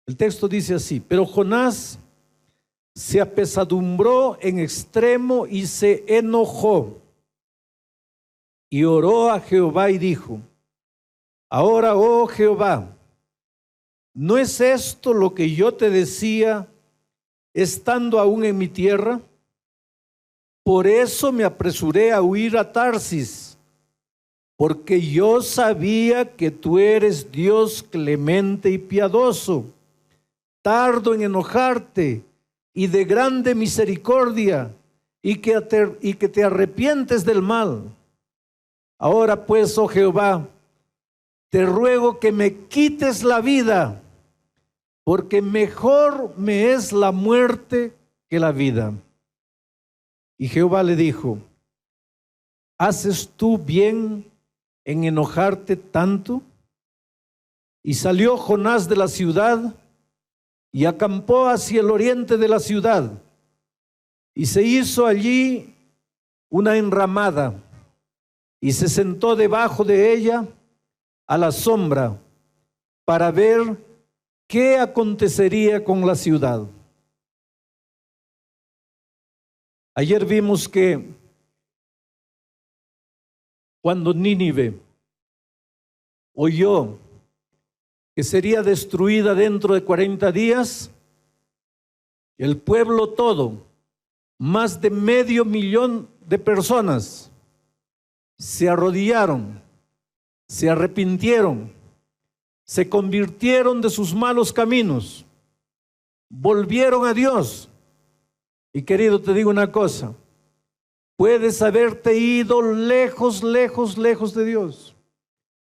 El texto dice así: pero Jonás se apesadumbró en extremo y se enojó, y oró a Jehová y dijo: ahora, oh Jehová, ¿no es esto lo que yo te decía estando aún en mi tierra? Por eso me apresuré a huir a Tarsis, porque yo sabía que tú eres Dios clemente y piadoso, tardo en enojarte y de grande misericordia, y que te arrepientes del mal. Ahora pues, oh Jehová, te ruego que me quites la vida, porque mejor me es la muerte que la vida. Y Jehová le dijo: ¿haces tú bien en enojarte tanto? Y salió Jonás de la ciudad y acampó hacia el oriente de la ciudad, y se hizo allí una enramada, y se sentó debajo de ella a la sombra para ver qué acontecería con la ciudad. Ayer vimos que cuando Nínive oyó que sería destruida dentro de 40 días, el pueblo todo, más de 500,000 de personas, se arrodillaron, se arrepintieron, se convirtieron de sus malos caminos, volvieron a Dios. Y querido, te digo una cosa: puedes haberte ido lejos, lejos, lejos de Dios.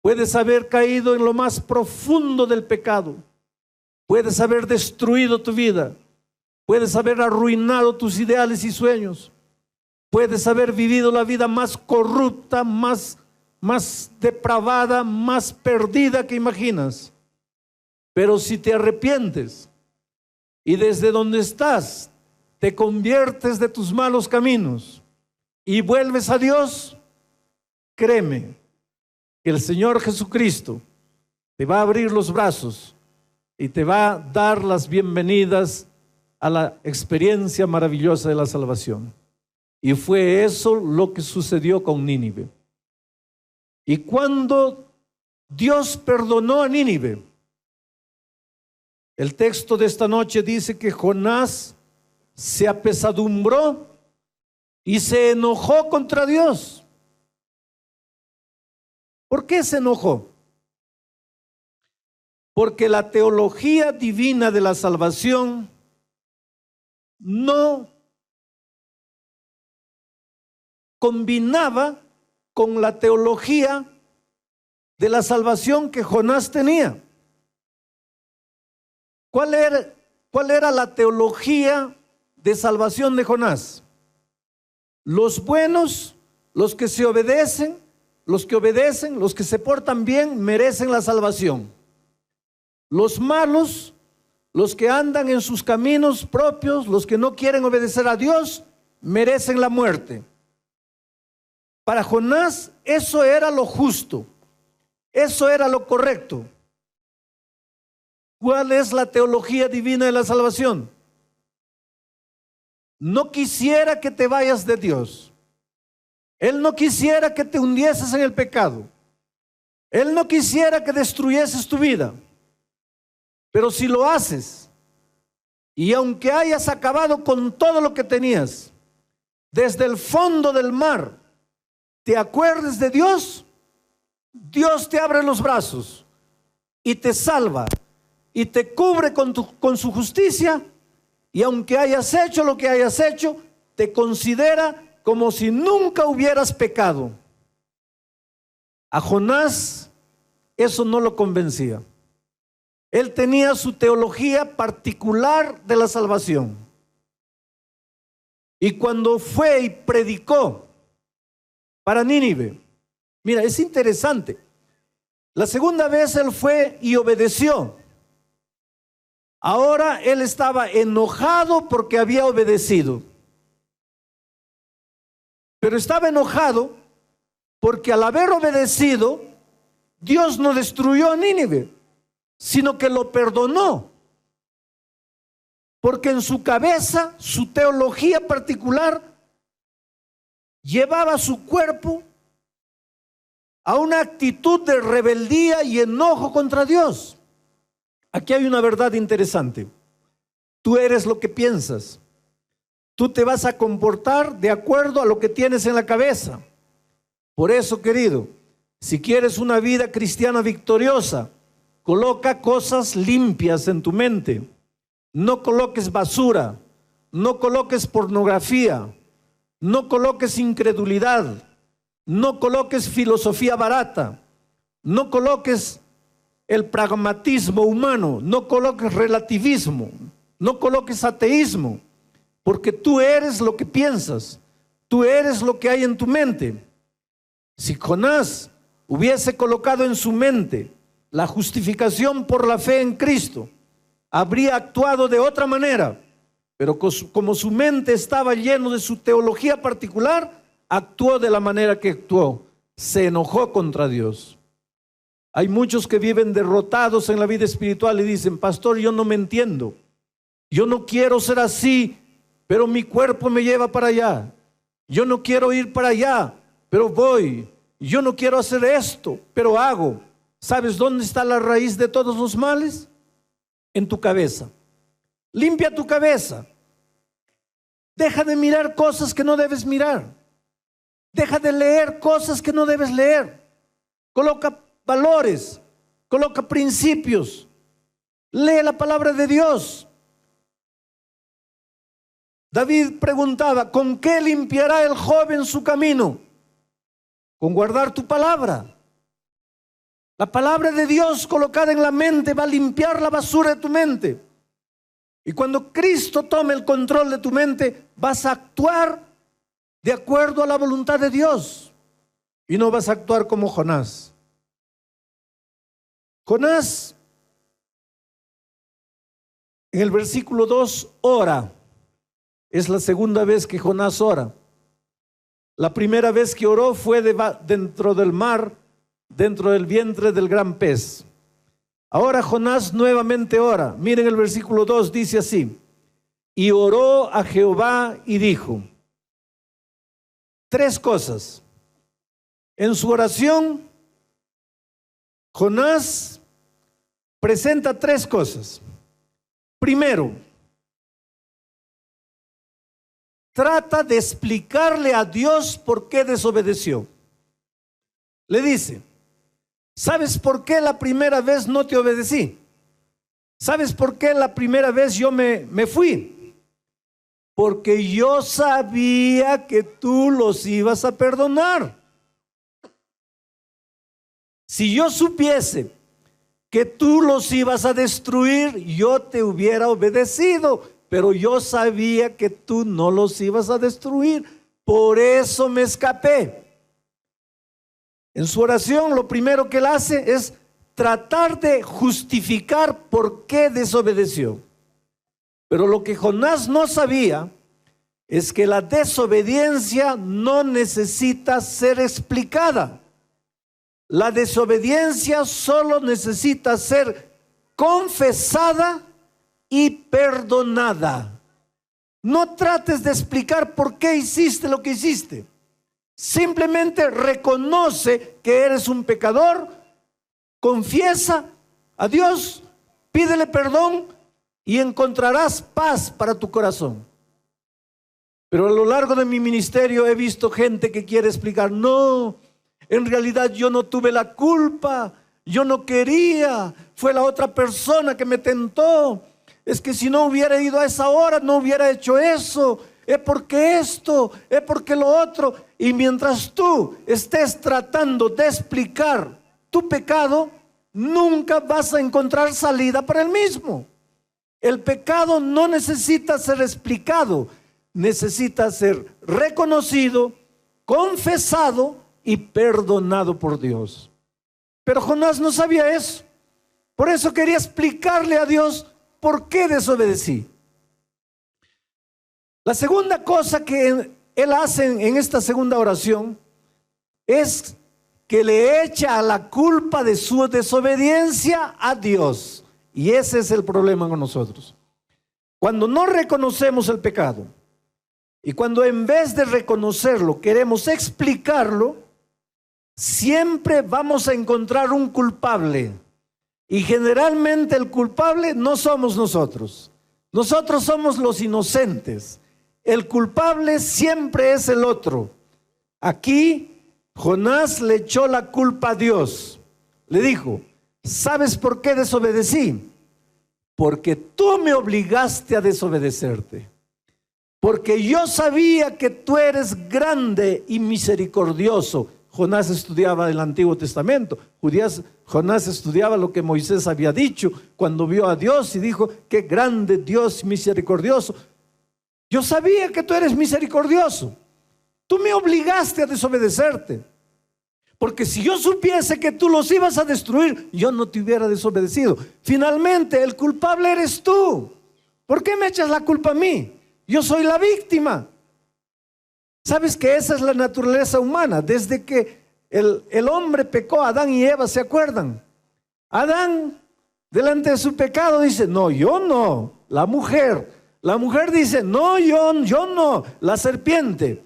Puedes haber caído en lo más profundo del pecado. Puedes haber destruido tu vida. Puedes haber arruinado tus ideales y sueños. Puedes haber vivido la vida más corrupta, más depravada, más perdida que imaginas. Pero si te arrepientes y desde donde estás te conviertes de tus malos caminos y vuelves a Dios, créeme que el Señor Jesucristo te va a abrir los brazos y te va a dar las bienvenidas a la experiencia maravillosa de la salvación. Y fue eso lo que sucedió con Nínive. Y cuando Dios perdonó a Nínive, el texto de esta noche dice que Jonás se apesadumbró y se enojó contra Dios. ¿Por qué se enojó? Porque la teología divina de la salvación no combinaba con la teología de la salvación que Jonás tenía. ¿Cuál era la teología de salvación de Jonás? Los buenos, los que se obedecen, los que se portan bien, merecen la salvación. Los malos, los que andan en sus caminos propios, los que no quieren obedecer a Dios, merecen la muerte. Para Jonás eso era lo justo, eso era lo correcto. ¿Cuál es la teología divina de la salvación? No quisiera que te vayas de Dios. Él no quisiera que te hundieses en el pecado. Él no quisiera que destruyeses tu vida. Pero si lo haces, y aunque hayas acabado con todo lo que tenías, desde el fondo del mar, te acuerdes de Dios, Dios te abre los brazos y te salva y te cubre con su justicia, y aunque hayas hecho lo que hayas hecho, te considera como si nunca hubieras pecado. A Jonás eso no lo convencía. Él tenía su teología particular de la salvación. Y cuando fue y predicó para Nínive, mira, es interesante. La segunda vez él fue y obedeció. Ahora él estaba enojado porque había obedecido. Pero estaba enojado porque al haber obedecido, Dios no destruyó a Nínive, sino que lo perdonó. porque en su cabeza, su teología particular, llevaba su cuerpo a una actitud de rebeldía y enojo contra Dios. Aquí hay una verdad interesante. Tú eres lo que piensas. Tú te vas a comportar de acuerdo a lo que tienes en la cabeza. Por eso, querido, si quieres una vida cristiana victoriosa, coloca cosas limpias en tu mente. No coloques basura, no coloques pornografía, no coloques incredulidad, no coloques filosofía barata, no coloques el pragmatismo humano, no coloques relativismo, no coloques ateísmo, porque tú eres lo que piensas, tú eres lo que hay en tu mente. Si Jonás hubiese colocado en su mente la justificación por la fe en Cristo, habría actuado de otra manera, pero como su mente estaba lleno de su teología particular, actuó de la manera que actuó, se enojó contra Dios. Hay muchos que viven derrotados en la vida espiritual y dicen: pastor, yo no me entiendo, yo no quiero ser así, pero mi cuerpo me lleva para allá. Yo no quiero ir para allá, pero voy. Yo no quiero hacer esto, pero hago. ¿Sabes dónde está la raíz de todos los males? En tu cabeza. Limpia tu cabeza. Deja de mirar cosas que no debes mirar. Deja de leer cosas que no debes leer. Coloca valores, coloca principios. Lee la palabra de Dios. David preguntaba: ¿con qué limpiará el joven su camino? Con guardar tu palabra. La palabra de Dios colocada en la mente va a limpiar la basura de tu mente. Y cuando Cristo tome el control de tu mente, vas a actuar de acuerdo a la voluntad de Dios. Y no vas a actuar como Jonás. Jonás, en el versículo 2, ora. Es la segunda vez que Jonás ora. La primera vez que oró fue dentro del mar, dentro del vientre del gran pez. Ahora Jonás nuevamente ora. Miren el versículo 2, dice así: y oró a Jehová y dijo. Tres cosas. En su oración, Jonás presenta tres cosas. Primero, trata de explicarle a Dios por qué desobedeció. Le dice: ¿sabes por qué la primera vez no te obedecí? ¿Sabes por qué la primera vez yo me fui? Porque yo sabía que tú los ibas a perdonar. Si yo supiese que tú los ibas a destruir, yo te hubiera obedecido. Pero yo sabía que tú no los ibas a destruir. Por eso me escapé. En su oración, lo primero que él hace es tratar de justificar por qué desobedeció. Pero lo que Jonás no sabía es que la desobediencia no necesita ser explicada. La desobediencia solo necesita ser confesada y perdonada. No trates de explicar por qué hiciste lo que hiciste. Simplemente reconoce que eres un pecador, confiesa a Dios, pídele perdón y encontrarás paz para tu corazón. Pero a lo largo de mi ministerio he visto gente que quiere explicar: no, en realidad yo no tuve la culpa, yo no quería, fue la otra persona que me tentó. Es que si no hubiera ido a esa hora, no hubiera hecho eso. Es porque esto, es porque lo otro. Y mientras tú estés tratando de explicar tu pecado, nunca vas a encontrar salida para el mismo. El pecado no necesita ser explicado, necesita ser reconocido, confesado y perdonado por Dios. Pero Jonás no sabía eso. Por eso quería explicarle a Dios por qué desobedecí. La segunda cosa que él hace en esta segunda oración es que le echa la culpa de su desobediencia a Dios. Y ese es el problema con nosotros. Cuando no reconocemos el pecado y cuando en vez de reconocerlo queremos explicarlo, siempre vamos a encontrar un culpable. Y generalmente el culpable no somos nosotros. Nosotros somos los inocentes. El culpable siempre es el otro. Aquí Jonás le echó la culpa a Dios. Le dijo: ¿sabes por qué desobedecí? Porque tú me obligaste a desobedecerte. Porque yo sabía que tú eres grande y misericordioso. Jonás estudiaba el Antiguo Testamento. Jonás estudiaba lo que Moisés había dicho cuando vio a Dios y dijo: qué grande Dios misericordioso. Yo sabía que tú eres misericordioso. Tú me obligaste a desobedecerte. Porque si yo supiese que tú los ibas a destruir, yo no te hubiera desobedecido. Finalmente, el culpable eres tú. ¿Por qué me echas la culpa a mí? Yo soy la víctima. ¿Sabes que esa es la naturaleza humana? Desde que el hombre pecó, Adán y Eva, ¿se acuerdan? Adán, delante de su pecado, dice: no, yo no. La mujer dice: no, yo no. La serpiente.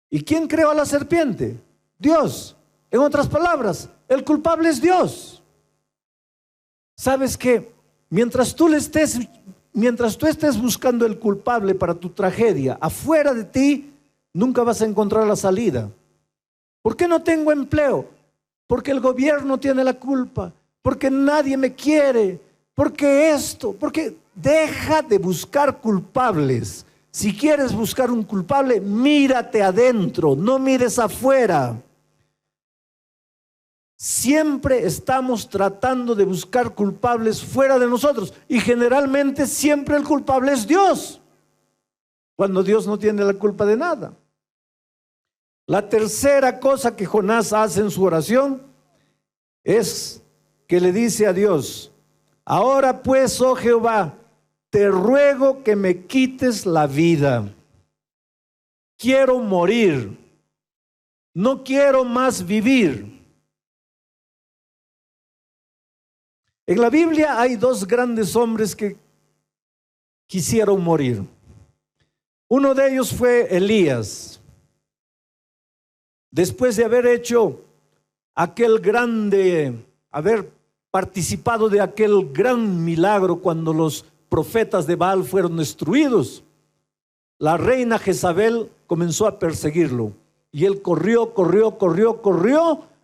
¿Y quién creó a la serpiente? Dios. En otras palabras, el culpable es Dios. ¿Sabes qué? Mientras tú estés buscando el culpable para tu tragedia, afuera de ti, nunca vas a encontrar la salida. ¿Por qué no tengo empleo? Porque el gobierno tiene la culpa. Porque nadie me quiere. Porque esto. Porque deja de buscar culpables. Si quieres buscar un culpable, mírate adentro, no mires afuera. Siempre estamos tratando de buscar culpables fuera de nosotros y generalmente siempre el culpable es Dios, cuando Dios no tiene la culpa de nada. La tercera cosa que Jonás hace en su oración es que le dice a Dios: ahora pues, oh Jehová, te ruego que me quites la vida. Quiero morir. No quiero más vivir. En la Biblia hay dos grandes hombres que quisieron morir. Uno de ellos fue Elías. Después de haber hecho haber participado de aquel gran milagro cuando los profetas de Baal fueron destruidos, la reina Jezabel comenzó a perseguirlo y él corrió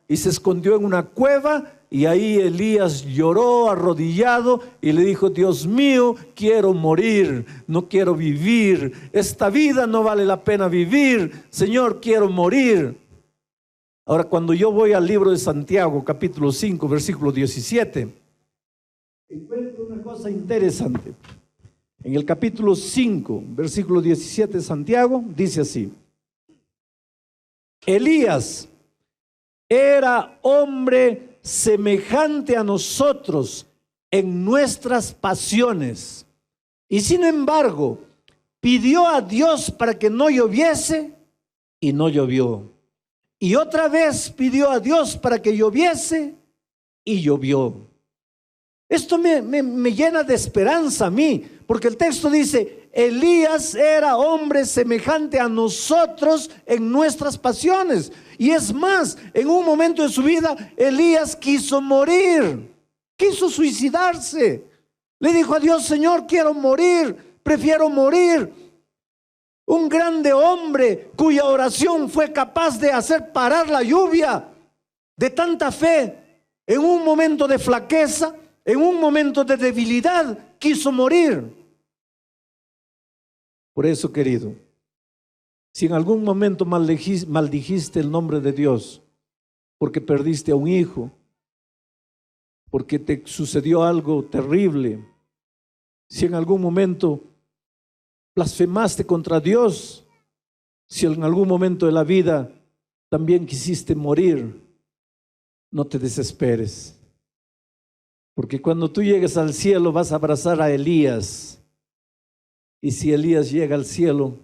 y se escondió en una cueva, y ahí Elías lloró arrodillado y le dijo: Dios mío, quiero morir, no quiero vivir, esta vida no vale la pena vivir, Señor, quiero morir. Ahora, cuando yo voy al libro de Santiago, capítulo 5, versículo 17, encuentro una cosa interesante. En el capítulo 5, versículo 17 de Santiago, dice así: Elías era hombre semejante a nosotros en nuestras pasiones, y sin embargo pidió a Dios para que no lloviese, y no llovió. Y otra vez pidió a Dios para que lloviese, y llovió. Esto me llena de esperanza a mí, porque el texto dice: Elías era hombre semejante a nosotros en nuestras pasiones. Y es más, en un momento de su vida, Elías quiso morir, quiso suicidarse. Le dijo a Dios: Señor, quiero morir, prefiero morir. Un grande hombre cuya oración fue capaz de hacer parar la lluvia, de tanta fe, en un momento de flaqueza, en un momento de debilidad, quiso morir. Por eso, querido, si en algún momento maldijiste el nombre de Dios, porque perdiste a un hijo, porque te sucedió algo terrible, si en algún momento blasfemaste contra Dios, si en algún momento de la vida también quisiste morir, no te desesperes. Porque cuando tú llegues al cielo vas a abrazar a Elías. Y si Elías llega al cielo,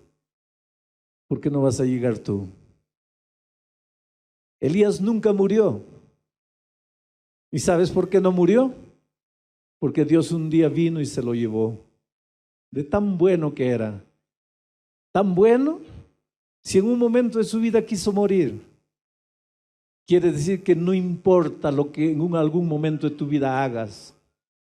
¿por qué no vas a llegar tú? Elías nunca murió. ¿Y sabes por qué no murió? Porque Dios un día vino y se lo llevó. de tan bueno que era. Tan bueno, si en un momento de su vida quiso morir, quiere decir que no importa lo que en algún momento de tu vida hagas.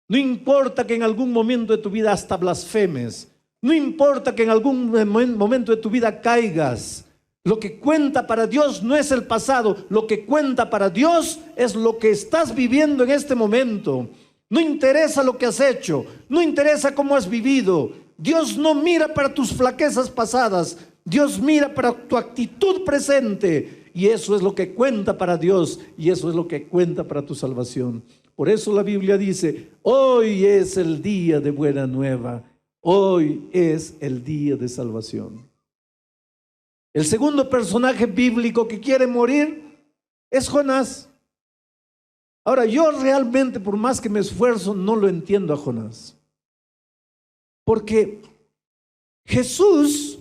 No importa que en algún momento de tu vida hasta blasfemes. No importa que en algún momento de tu vida caigas. Lo que cuenta para Dios no es el pasado. Lo que cuenta para Dios es lo que estás viviendo en este momento. No interesa lo que has hecho. No interesa cómo has vivido. Dios no mira para tus flaquezas pasadas. Dios mira para tu actitud presente. Y eso es lo que cuenta para Dios. Y eso es lo que cuenta para tu salvación. Por eso la Biblia dice, hoy es el día de buena nueva. Hoy es el día de salvación. El segundo personaje bíblico que quiere morir es Jonás. Ahora, yo realmente, por más que me esfuerzo, no lo entiendo a Jonás. Porque Jesús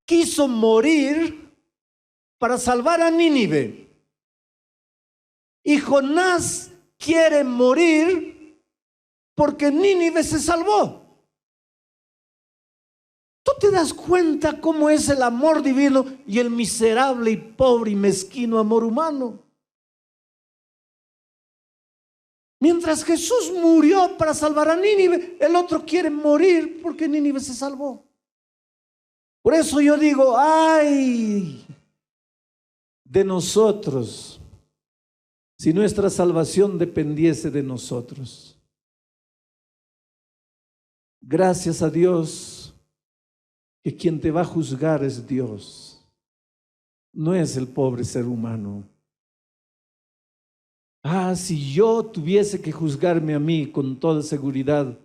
quiso morir para salvar a Nínive. Y Jonás quiere morir porque Nínive se salvó. ¿Tú te das cuenta cómo es el amor divino y el miserable y pobre y mezquino amor humano? Mientras Jesús murió para salvar a Nínive, el otro quiere morir porque Nínive se salvó. Por eso yo digo, ay de nosotros si nuestra salvación dependiese de nosotros. Gracias a Dios que quien te va a juzgar es Dios, no es el pobre ser humano. Si yo tuviese que juzgarme a mí con toda seguridad,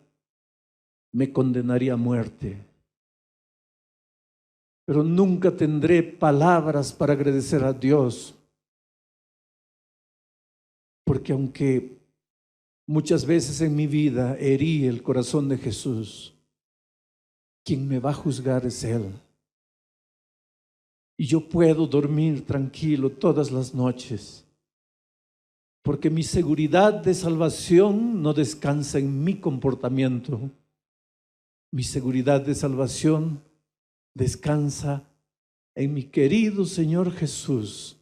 me condenaría a muerte. Pero nunca tendré palabras para agradecer a Dios. Porque aunque muchas veces en mi vida herí el corazón de Jesús, quien me va a juzgar es Él. Y yo puedo dormir tranquilo todas las noches, porque mi seguridad de salvación no descansa en mi comportamiento. Mi seguridad de salvación descansa en mi querido Señor Jesús,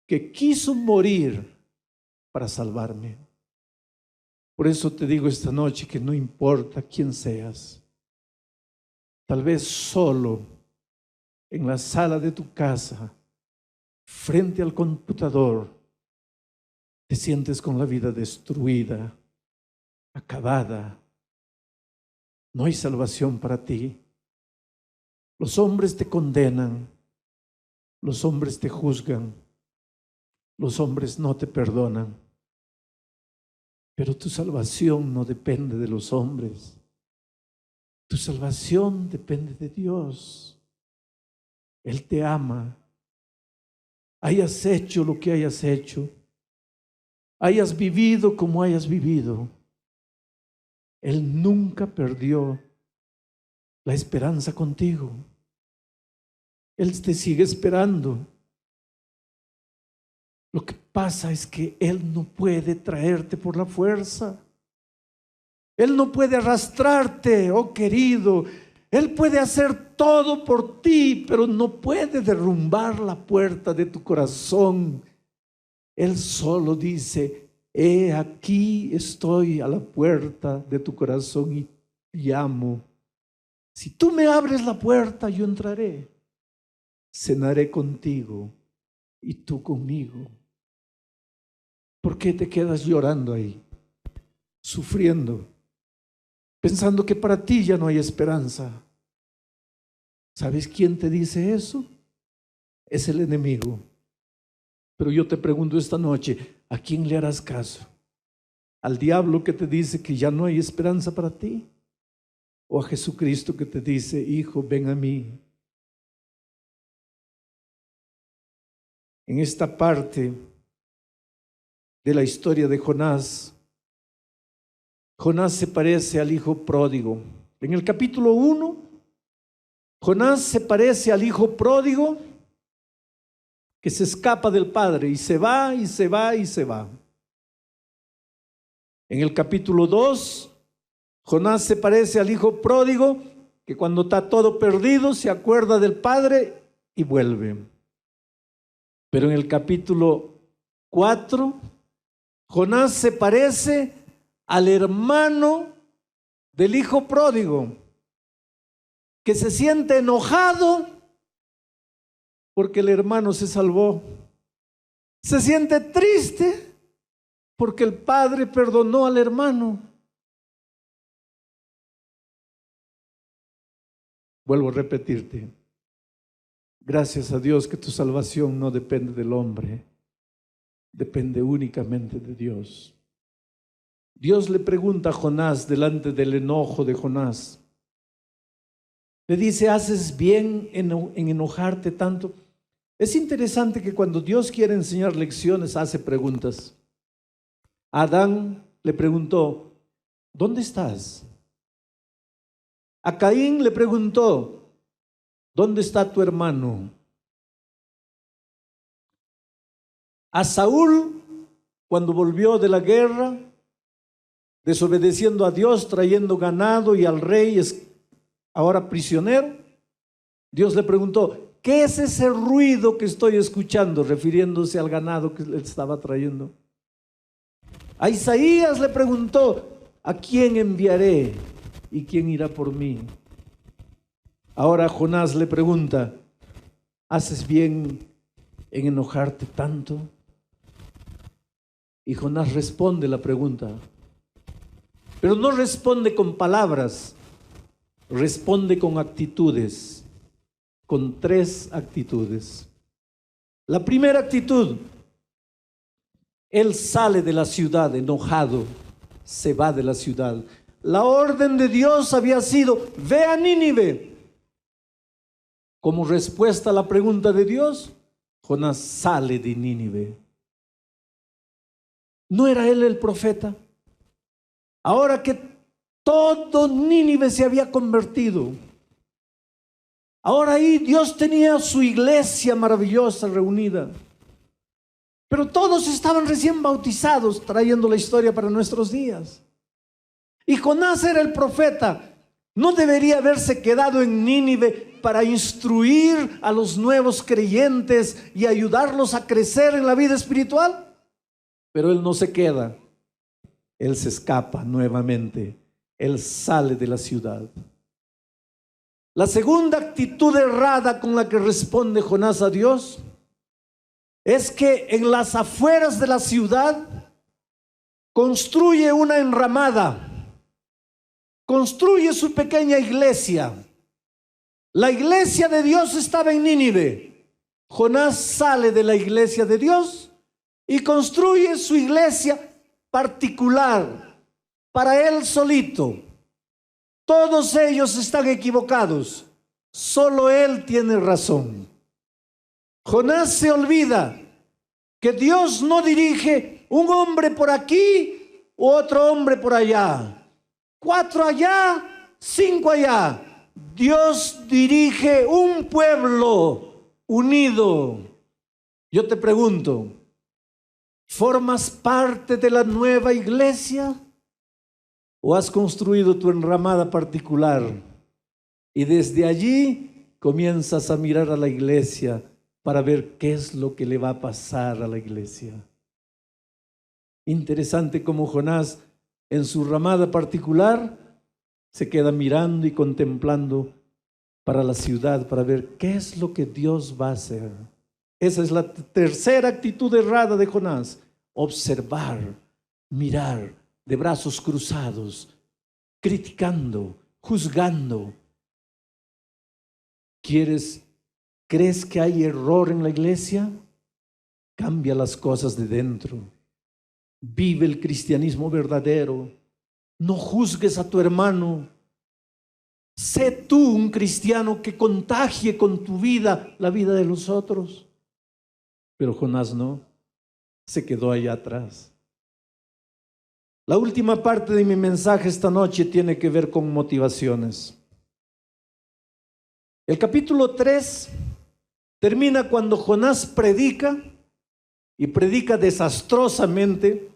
que quiso morir para salvarme. Por eso te digo esta noche que no importa quién seas, tal vez solo en la sala de tu casa, frente al computador, te sientes con la vida destruida, acabada. No hay salvación para ti. Los hombres te condenan, los hombres te juzgan, los hombres no te perdonan. Pero tu salvación no depende de los hombres. Tu salvación depende de Dios. Él te ama. Hayas hecho lo que hayas hecho, hayas vivido como hayas vivido, Él nunca perdió la esperanza contigo. Él te sigue esperando. Lo que pasa es que Él no puede traerte por la fuerza. Él no puede arrastrarte, oh querido. Él puede hacer todo por ti, pero no puede derrumbar la puerta de tu corazón. Él solo dice, he aquí estoy a la puerta de tu corazón y llamo. Si tú me abres la puerta, yo entraré. Cenaré contigo y tú conmigo. ¿Por qué te quedas llorando ahí, sufriendo, pensando que para ti ya no hay esperanza? ¿Sabes quién te dice eso? Es el enemigo. Pero yo te pregunto esta noche, ¿a quién le harás caso? ¿Al diablo que te dice que ya no hay esperanza para ti? ¿O a Jesucristo que te dice, hijo, ven a mí? En esta parte de la historia de Jonás, Jonás se parece al hijo pródigo. En el capítulo 1, Jonás se parece al hijo pródigo que se escapa del padre y se va y se va y se va. En el capítulo 2, Jonás se parece al hijo pródigo que cuando está todo perdido se acuerda del padre y vuelve. Pero en el capítulo 4, Jonás se parece al hermano del hijo pródigo, que se siente enojado porque el hermano se salvó. Se siente triste porque el padre perdonó al hermano. Vuelvo a repetirte, gracias a Dios que tu salvación no depende del hombre, depende únicamente de Dios. Dios le pregunta a Jonás delante del enojo de Jonás. Le dice, ¿haces bien en enojarte tanto? Es interesante que cuando Dios quiere enseñar lecciones, hace preguntas. Adán le preguntó, ¿dónde estás? A Caín le preguntó, ¿dónde está tu hermano? A Saúl, cuando volvió de la guerra, desobedeciendo a Dios, trayendo ganado y al rey ahora prisionero, Dios le preguntó, ¿qué es ese ruido que estoy escuchando? Refiriéndose al ganado que le estaba trayendo. A Isaías le preguntó, ¿a quién enviaré y quién irá por mí? Ahora Jonás le pregunta, ¿haces bien en enojarte tanto? Y Jonás responde la pregunta, pero no responde con palabras, responde con actitudes, con 3 actitudes. La primera actitud, él sale de la ciudad enojado, se va de la ciudad. La orden de Dios había sido, ve a Nínive. Como respuesta a la pregunta de Dios, Jonás sale de Nínive. ¿No era él el profeta? Ahora que todo Nínive se había convertido, ahora ahí Dios tenía su iglesia maravillosa reunida, pero todos estaban recién bautizados, trayendo la historia para nuestros días. Y Jonás era el profeta. ¿No debería haberse quedado en Nínive para instruir a los nuevos creyentes y ayudarlos a crecer en la vida espiritual? Pero él no se queda. Él se escapa nuevamente. Él sale de la ciudad. La segunda actitud errada con la que responde Jonás a Dios es que en las afueras de la ciudad construye una enramada, construye su pequeña iglesia. La iglesia de Dios estaba en Nínive. Jonás sale de la iglesia de Dios y construye su iglesia particular, para él solito. Todos ellos están equivocados, solo él tiene razón. Jonás se olvida que Dios no dirige un hombre por aquí, otro hombre por allá, 4 allá, 5 allá. Dios dirige un pueblo unido. Yo te pregunto, ¿formas parte de la nueva iglesia o has construido tu enramada particular y desde allí comienzas a mirar a la iglesia para ver qué es lo que le va a pasar a la iglesia? Interesante cómo Jonás en su ramada particular se queda mirando y contemplando para la ciudad, para ver qué es lo que Dios va a hacer. Esa es la tercera actitud errada de Jonás: observar, mirar de brazos cruzados, criticando, juzgando. ¿Crees que hay error en la iglesia? Cambia las cosas de dentro. Vive el cristianismo verdadero. No juzgues a tu hermano. Sé tú un cristiano que contagie con tu vida la vida de los otros. Pero Jonás no, se quedó allá atrás. La última parte de mi mensaje esta noche tiene que ver con motivaciones. El capítulo 3 termina cuando Jonás predica, y predica desastrosamente,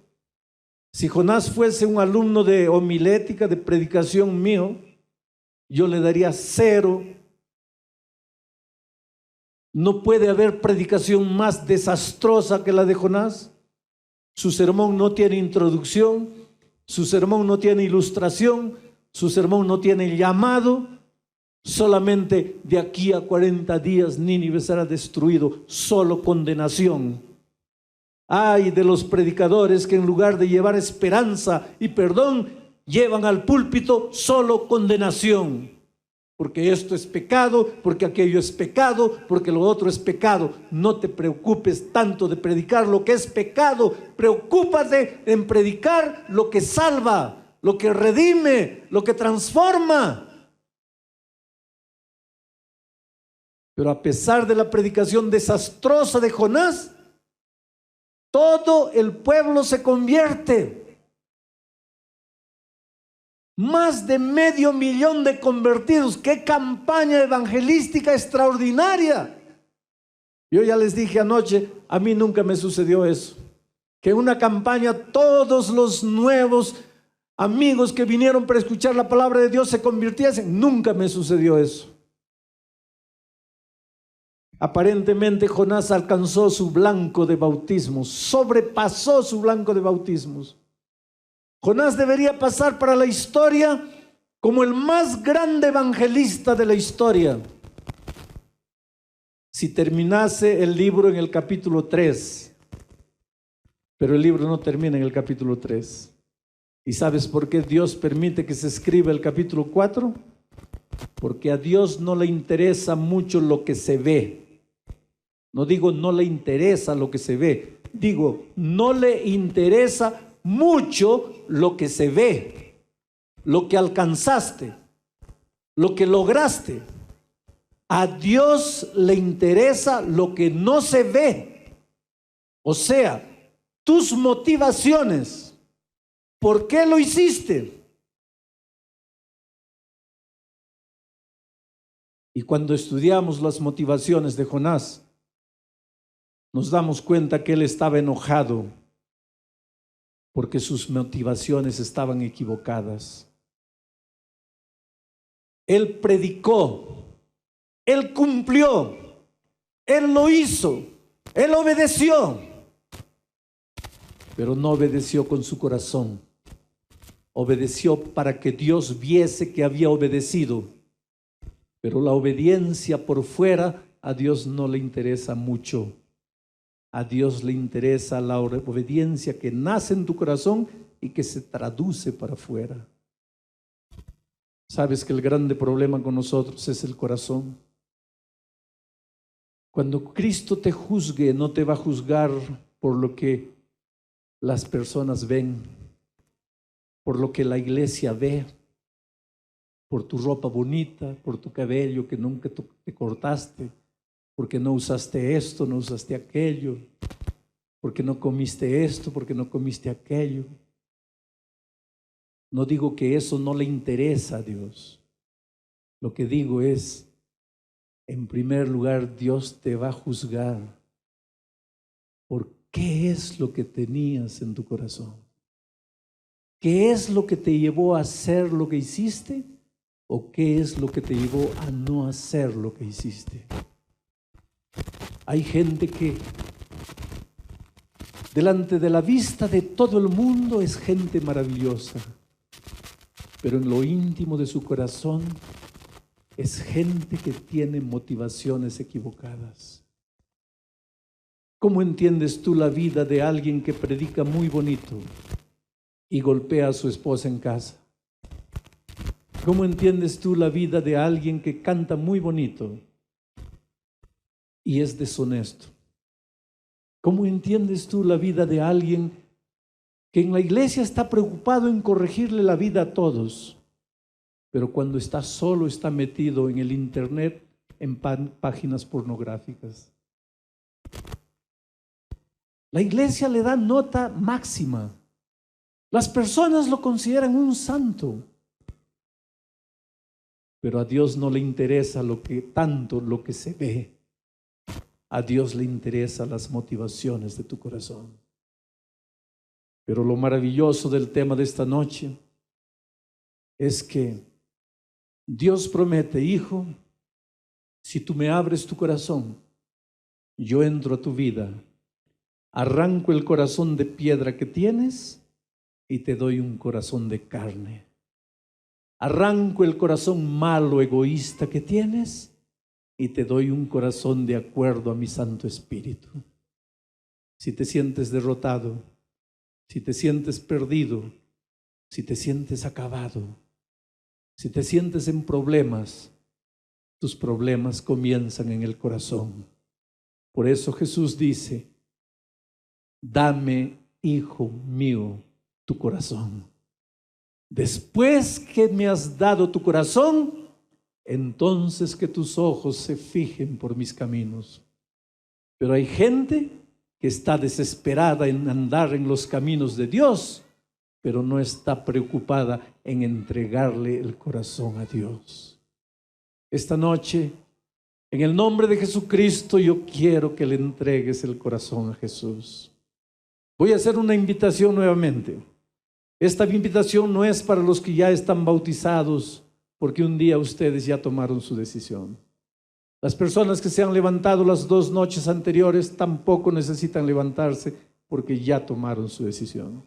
Si Jonás fuese un alumno de homilética, de predicación mío, yo le daría 0. No puede haber predicación más desastrosa que la de Jonás. Su sermón no tiene introducción, su sermón no tiene ilustración, su sermón no tiene llamado. Solamente de aquí a 40 días Nínive será destruido, solo condenación. Ay de los predicadores que en lugar de llevar esperanza y perdón, llevan al púlpito solo condenación. Porque esto es pecado, porque aquello es pecado, porque lo otro es pecado. No te preocupes tanto de predicar lo que es pecado. Preocúpate en predicar lo que salva, lo que redime, lo que transforma. Pero a pesar de la predicación desastrosa de Jonás, todo el pueblo se convierte. Más de 500,000 de convertidos. ¡Qué campaña evangelística extraordinaria! Yo ya les dije anoche, a mí nunca me sucedió eso. Que en una campaña todos los nuevos amigos que vinieron para escuchar la palabra de Dios se convirtiesen. Nunca me sucedió eso. Aparentemente Jonás alcanzó su blanco de bautismos, sobrepasó su blanco de bautismos. Jonás debería pasar para la historia como el más grande evangelista de la historia. Si terminase el libro en el capítulo 3, pero el libro no termina en el capítulo 3. ¿Y sabes por qué Dios permite que se escriba el capítulo 4? Porque a Dios no le interesa mucho lo que se ve. No digo no le interesa lo que se ve, digo no le interesa mucho lo que se ve, lo que alcanzaste, lo que lograste. A Dios le interesa lo que no se ve. O sea, tus motivaciones. ¿Por qué lo hiciste? Y cuando estudiamos las motivaciones de Jonás, nos damos cuenta que él estaba enojado porque sus motivaciones estaban equivocadas. Él predicó, él cumplió, él lo hizo, él obedeció, pero no obedeció con su corazón. Obedeció para que Dios viese que había obedecido, pero la obediencia por fuera a Dios no le interesa mucho. A Dios le interesa la obediencia que nace en tu corazón y que se traduce para afuera. Sabes que el grande problema con nosotros es el corazón. Cuando Cristo te juzgue, no te va a juzgar por lo que las personas ven, por lo que la iglesia ve, por tu ropa bonita, por tu cabello que nunca te cortaste, porque no usaste esto, no usaste aquello, porque no comiste esto, porque no comiste aquello. No digo que eso no le interesa a Dios. Lo que digo es, en primer lugar, Dios te va a juzgar por qué es lo que tenías en tu corazón. ¿Qué es lo que te llevó a hacer lo que hiciste? ¿O qué es lo que te llevó a no hacer lo que hiciste? Hay gente que delante de la vista de todo el mundo es gente maravillosa, pero en lo íntimo de su corazón es gente que tiene motivaciones equivocadas. ¿Cómo entiendes tú la vida de alguien que predica muy bonito y golpea a su esposa en casa? ¿Cómo entiendes tú la vida de alguien que canta muy bonito y es deshonesto? ¿Cómo entiendes tú la vida de alguien que en la iglesia está preocupado en corregirle la vida a todos, pero cuando está solo está metido en el internet en páginas pornográficas? La iglesia le da nota máxima. Las personas lo consideran un santo, pero a Dios no le interesa tanto lo que se ve. A Dios le interesan las motivaciones de tu corazón. Pero lo maravilloso del tema de esta noche es que Dios promete: hijo, si tú me abres tu corazón, yo entro a tu vida, arranco el corazón de piedra que tienes y te doy un corazón de carne. Arranco el corazón malo, egoísta que tienes y te doy un corazón de acuerdo a mi Santo Espíritu. Si te sientes derrotado, si te sientes perdido, si te sientes acabado, si te sientes en problemas, tus problemas comienzan en el corazón. Por eso Jesús dice: dame, hijo mío, tu corazón. Después que me has dado tu corazón, entonces que tus ojos se fijen por mis caminos. Pero hay gente que está desesperada en andar en los caminos de Dios, pero no está preocupada en entregarle el corazón a Dios. Esta noche, en el nombre de Jesucristo, yo quiero que le entregues el corazón a Jesús. Voy a hacer una invitación nuevamente. Esta invitación no es para los que ya están bautizados, porque un día ustedes ya tomaron su decisión. Las personas que se han levantado las 2 noches anteriores tampoco necesitan levantarse, porque ya tomaron su decisión.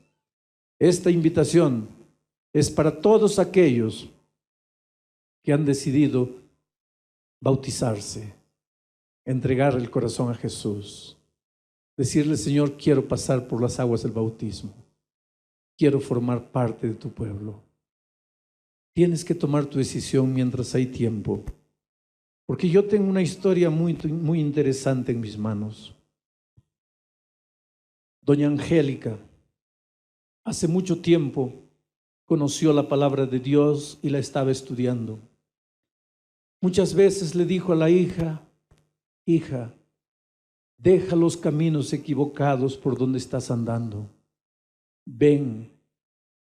Esta invitación es para todos aquellos que han decidido bautizarse, entregar el corazón a Jesús, decirle: Señor, quiero pasar por las aguas del bautismo, quiero formar parte de tu pueblo. Tienes que tomar tu decisión mientras hay tiempo, porque yo tengo una historia muy interesante en mis manos. Doña Angélica, hace mucho tiempo conoció la palabra de Dios y la estaba estudiando. Muchas veces le dijo a la hija: hija, deja los caminos equivocados por donde estás andando. Ven,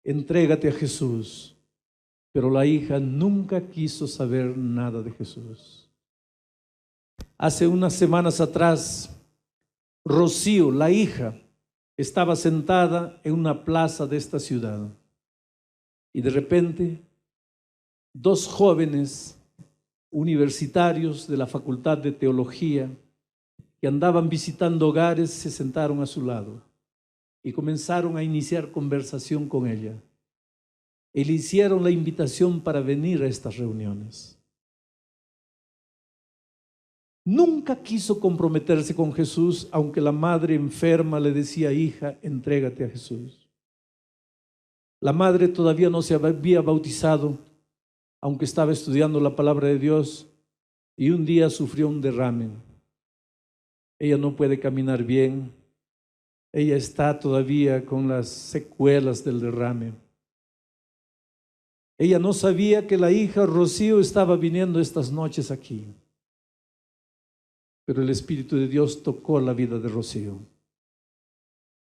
entrégate a Jesús. Pero la hija nunca quiso saber nada de Jesús. Hace unas semanas atrás, Rocío, la hija, estaba sentada en una plaza de esta ciudad y de repente 2 jóvenes universitarios de la Facultad de Teología que andaban visitando hogares se sentaron a su lado y comenzaron a iniciar conversación con ella. Y le hicieron la invitación para venir a estas reuniones. Nunca quiso comprometerse con Jesús, aunque la madre enferma le decía: hija, entrégate a Jesús. La madre todavía no se había bautizado, aunque estaba estudiando la palabra de Dios, y un día sufrió un derrame. Ella no puede caminar bien, ella está todavía con las secuelas del derrame. Ella no sabía que la hija Rocío estaba viniendo estas noches aquí. Pero el Espíritu de Dios tocó la vida de Rocío.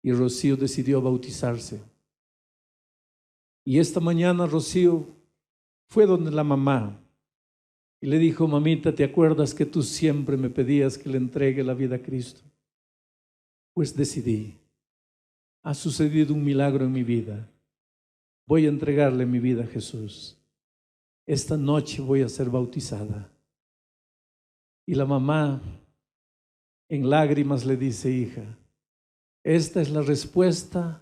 Y Rocío decidió bautizarse. Y esta mañana Rocío fue donde la mamá y le dijo: mamita, ¿te acuerdas que tú siempre me pedías que le entregue la vida a Cristo? Pues decidí. Ha sucedido un milagro en mi vida. Voy a entregarle mi vida a Jesús. Esta noche voy a ser bautizada. Y la mamá, en lágrimas, le dice: hija, esta es la respuesta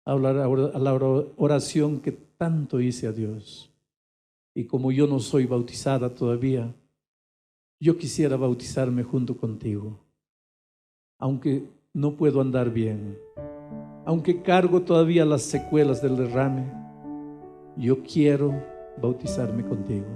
a la oración que tanto hice a Dios. Y como yo no soy bautizada todavía, yo quisiera bautizarme junto contigo. Aunque no puedo andar bien, aunque cargo todavía las secuelas del derrame, yo quiero bautizarme contigo.